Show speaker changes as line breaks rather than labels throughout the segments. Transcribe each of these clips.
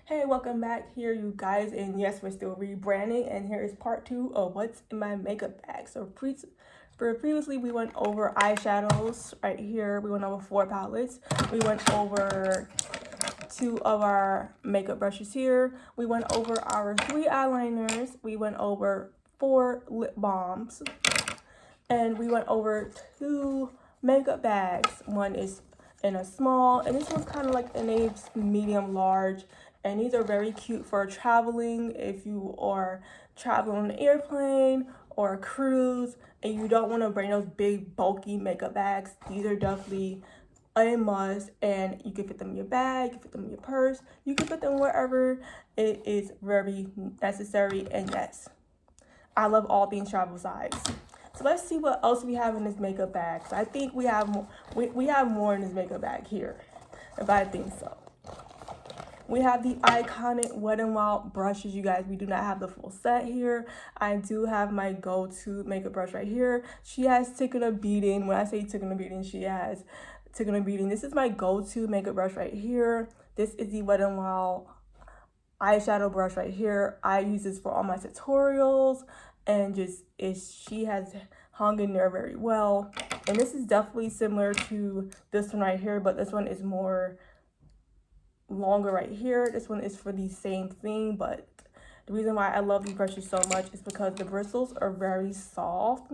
Hey, welcome back here, you guys. And yes, we're still rebranding. And here is part two of what's in my makeup bag. Previously, we went over eyeshadows right here. We went over 4 palettes. We went over 2 of our makeup brushes here. We went over our 3 eyeliners. We went over 4 lip balms. And we went over 2 makeup bags. One is in a small, and this one's kind of like in a medium large. And these are very cute for traveling. If you are traveling on an airplane or a cruise and you don't want to bring those big bulky makeup bags, these are definitely a must. And you can fit them in your bag, you can fit them in your purse, you can fit them wherever it is very necessary. And yes, I love all things travel size. So let's see what else we have in this makeup bag. So I think we have more. We have more in this makeup bag here, if I think so. We have the iconic Wet n Wild brushes, you guys. We do not have the full set here. I do have my go-to makeup brush right here. She has taken a beating. When I say taken a beating, she has taken a beating. This is my go-to makeup brush right here. This is the Wet n Wild eyeshadow brush right here. I use this for all my tutorials, and she has hung in there very well. And this is definitely similar to this one right here, but this one is more longer right here. This one is for the same thing, but the reason why I love these brushes so much is because the bristles are very soft.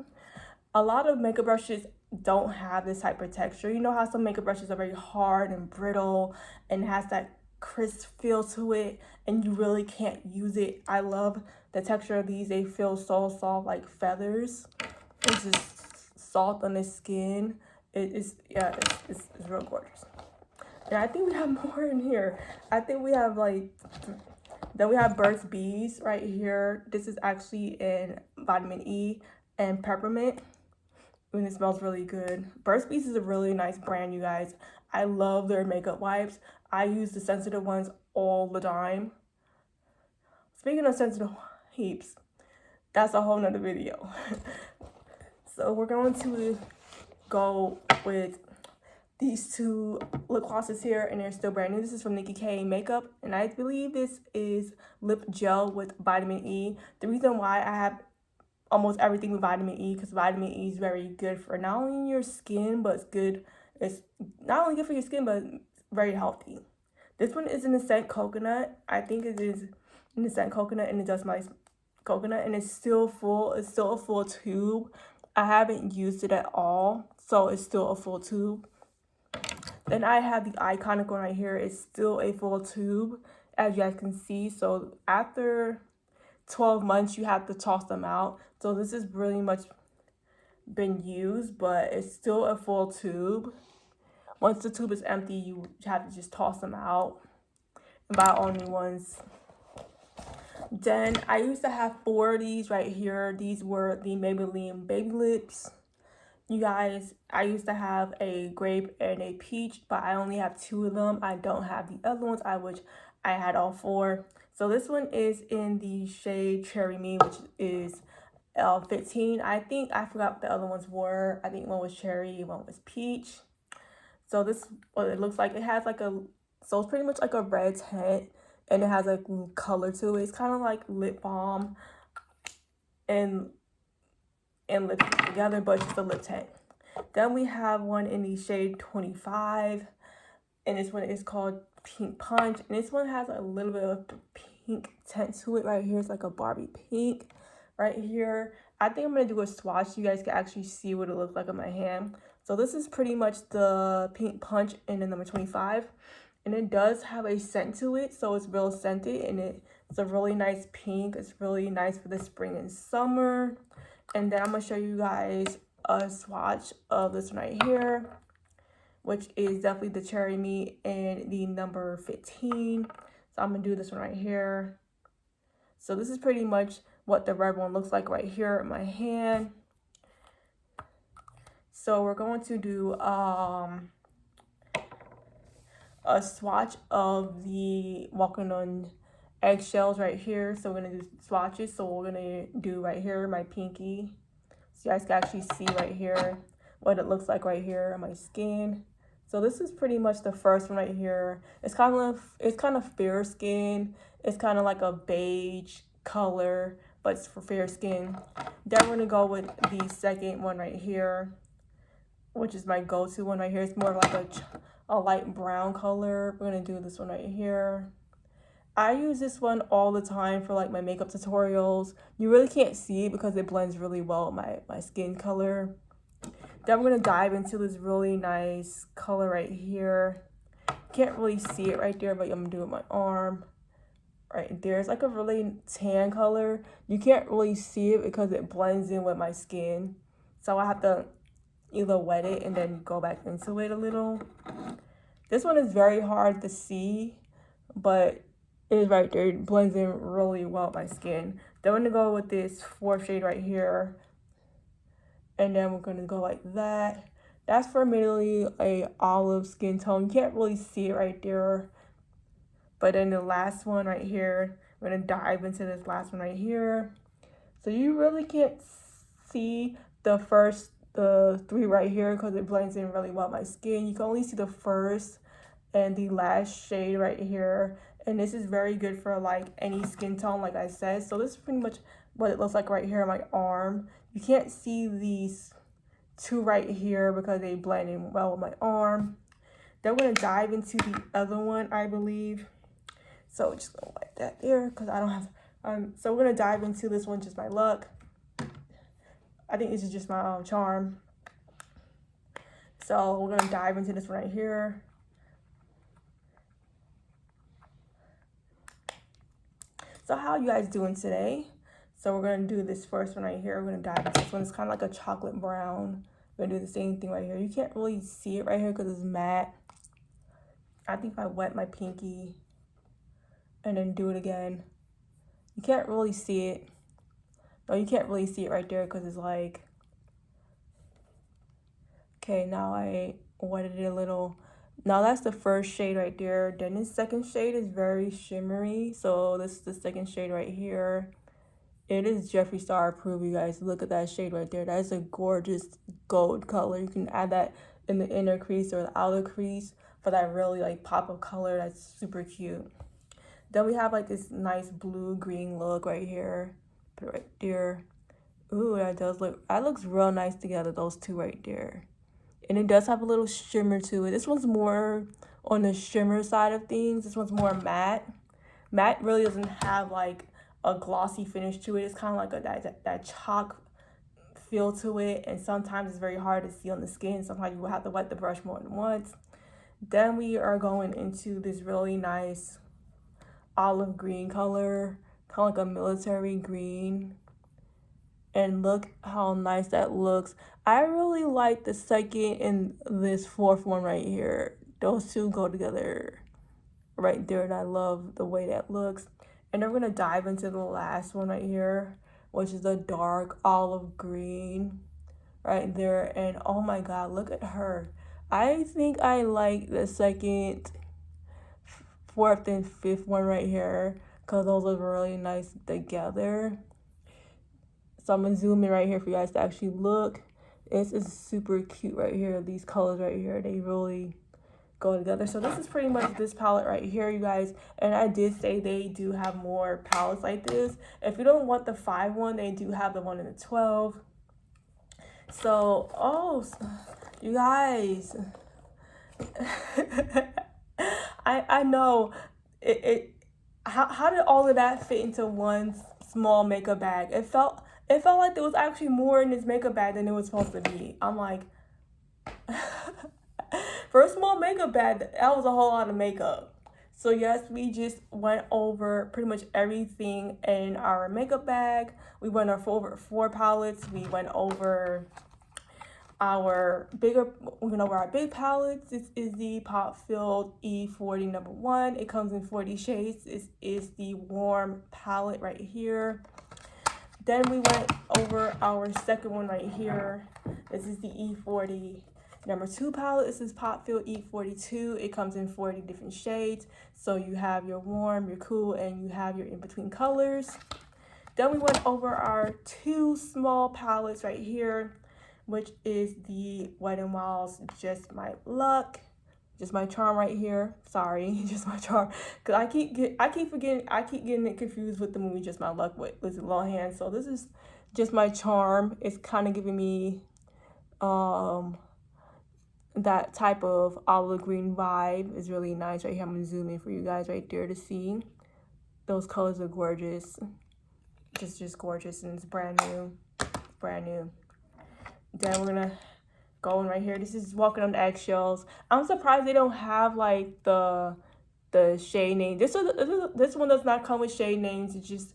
A lot of makeup brushes don't have this type of texture. You know how some makeup brushes are very hard and brittle and has that crisp feel to it, and you really can't use it. I love the texture of these. They feel so soft, like feathers. It's just soft on the skin. It's real gorgeous. And I think we have more in here. I think we have then we have Burt's Bees right here. This is actually in vitamin E and peppermint, and it smells really good. Burt's Bees is a really nice brand, you guys. I love their makeup wipes. I use the sensitive ones all the time. Speaking of sensitive heaps, that's a whole nother video. So we're going to go with these 2 lip glosses here, and they're still brand new. This is from Nikki K Makeup, and I believe this is lip gel with vitamin E. The reason why I have almost everything with vitamin E, because vitamin E is very good for not only your skin, but it's not only good for your skin, but very healthy. This one is in the scent coconut. I think it is in the scent coconut, and it does smell like coconut, and it's still full. It's still a full tube. I haven't used it at all, so it's still a full tube. Then I have the iconic one right here. It's still a full tube, as you guys can see. So after 12 months, you have to toss them out. So this has really much been used, but it's still a full tube. Once the tube is empty, you have to just toss them out and buy all new ones. Then I used to have 4 of these right here. These were the Maybelline Baby Lips. You guys, I used to have a grape and a peach, but I only have 2 of them. I don't have the other ones, which I had all 4. So this one is in the shade Cherry Me, which is 15. I think I forgot what the other ones were. I think one was cherry, one was peach. So this what it looks like. It has so it's pretty much like a red tint, and it has like color to it. It's kind of like lip balm and lipstick together, but just a lip tint. Then we have one in the shade 25, and this one is called Pink Punch, and this one has a little bit of pink tint to it right here. It's like a Barbie pink right here. I think I'm gonna do a swatch so you guys can actually see what it looks like on my hand. So this is pretty much the Pink Punch in the number 25, and it does have a scent to it, so it's real scented, and it's a really nice pink. It's really nice for the spring and summer. And then I'm gonna show you guys a swatch of this one right here, which is definitely the Cherry Me and the number 15. So I'm gonna do this one right here. So this is pretty much what the red one looks like right here in my hand. So we're going to do a swatch of the Walking on Eggshells right here. So we're gonna do swatches. So we're gonna do right here my pinky, so you guys can actually see right here what it looks like right here on my skin. So this is pretty much the first one right here. It's kind of fair skin. It's kind of like a beige color, but it's for fair skin. Then we're gonna go with the second one right here, which is my go-to one right here. It's more like a light brown color. We're gonna do this one right here. I use this one all the time for like my makeup tutorials. You really can't see it because it blends really well with my skin color. Then we're gonna dive into this really nice color right here. Can't really see it right there, but I'm gonna do it with my arm. Right there, it's like a really tan color. You can't really see it because it blends in with my skin. So I have to either wet it and then go back into it a little. This one is very hard to see, but it is right there. It blends in really well with my skin. Then we're gonna go with this fourth shade right here. And then we're gonna go like that. That's for mainly a olive skin tone. You can't really see it right there. But then the last one right here, I'm gonna dive into this last one right here. So you really can't see the three right here because it blends in really well with my skin. You can only see the first and the last shade right here. And this is very good for like any skin tone, like I said. So this is pretty much what it looks like right here on my arm. You can't see these two right here because they blend in well with my arm. Then we're gonna dive into the other one, I believe. So just gonna wipe that there because I don't have, so we're gonna dive into this one, just my luck. I think this is just my charm. So we're gonna dive into this one right here. So how are you guys doing today? So we're gonna do this first one right here. We're gonna dive into this one. It's kind of like a chocolate brown. We're gonna do the same thing right here. You can't really see it right here because it's matte. I think if I wet my pinky and then do it again, you can't really see it. No, you can't really see it right there because it's like, okay, now I wetted it a little. Now that's the first shade right there. Then the second shade is very shimmery. So this is the second shade right here. It is Jeffree Star approved, you guys. Look at that shade right there. That is a gorgeous gold color. You can add that in the inner crease or the outer crease for that really like pop of color. That's super cute. Then we have like this nice blue-green look right here. Put it right there. Ooh, that looks real nice together, those two right there. And it does have a little shimmer to it. This one's more on the shimmer side of things. This one's more matte. Matte really doesn't have like a glossy finish to it. It's kind of like that chalk feel to it. And sometimes it's very hard to see on the skin. Sometimes you will have to wet the brush more than once. Then we are going into this really nice olive green color, kind of like a military green. And look how nice that looks. I really like the second and this fourth one right here. Those two go together right there, and I love the way that looks. And then we're gonna dive into the last one right here, which is a dark olive green right there. And oh my god, look at her. I think I like the second, fourth, and fifth one right here because those are really nice together. So I'm gonna zoom in right here for you guys to actually look. This is super cute right here. These colors right here, they really go together. So this is pretty much this palette right here, you guys. And I did say they do have more palettes like this. If you don't want the 5 one, they do have the one in the 12. So, oh, you guys, I know how did all of that fit into one small makeup bag? It felt like there was actually more in this makeup bag than it was supposed to be. I'm like, for a small makeup bag, that was a whole lot of makeup. So yes, we just went over pretty much everything in our makeup bag. We went over 4 palettes. We went over our big palettes. This is the Pop Filled E40 number 1. It comes in 40 shades. This is the warm palette right here. Then we went over our second one right here. This is the E40 number 2 palette. This is Pop Filled E42. It comes in 40 different shades. So you have your warm, your cool, and you have your in-between colors. Then we went over our 2 small palettes right here, which is the Wet n Wild's Just My Luck. just my charm right here. Sorry, just my charm. Cause I keep getting it confused with the movie Just My Luck with Lindsay Lohan. So this is just my charm. It's kind of giving me that type of olive green vibe. Is really nice right here. I'm gonna zoom in for you guys right there to see. Those colors are gorgeous. Just gorgeous, and it's brand new. Brand new. Then we're gonna go in right here. This is Walking on Eggshells. I'm surprised they don't have like the shade name. This one does not come with shade names. It's just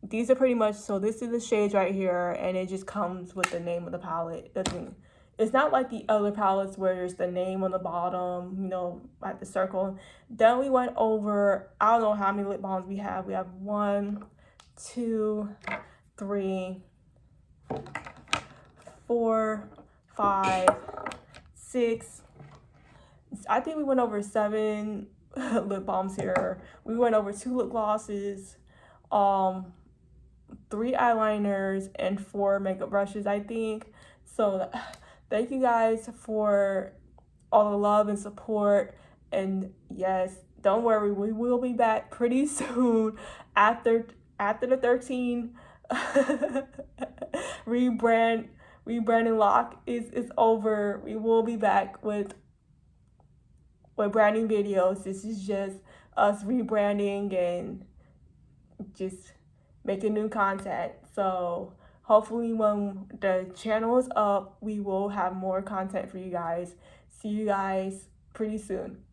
these are pretty much, so this is the shades right here, and it just comes with the name of the palette. It's not like the other palettes where there's the name on the bottom, you know, like the circle. Then we went over, I don't know how many lip balms we have. We have 1, 2, 3, 4, 5, 6. I think we went over 7 lip balms here. We went over 2 lip glosses, 3 eyeliners, and 4 makeup brushes, I think. So thank you guys for all the love and support. And yes, don't worry, we will be back pretty soon after the 13 rebranding lock is over. We will be back with brand new videos. This is just us rebranding and just making new content. So hopefully when the channel is up, we will have more content for you guys. See you guys pretty soon.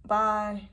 Bye.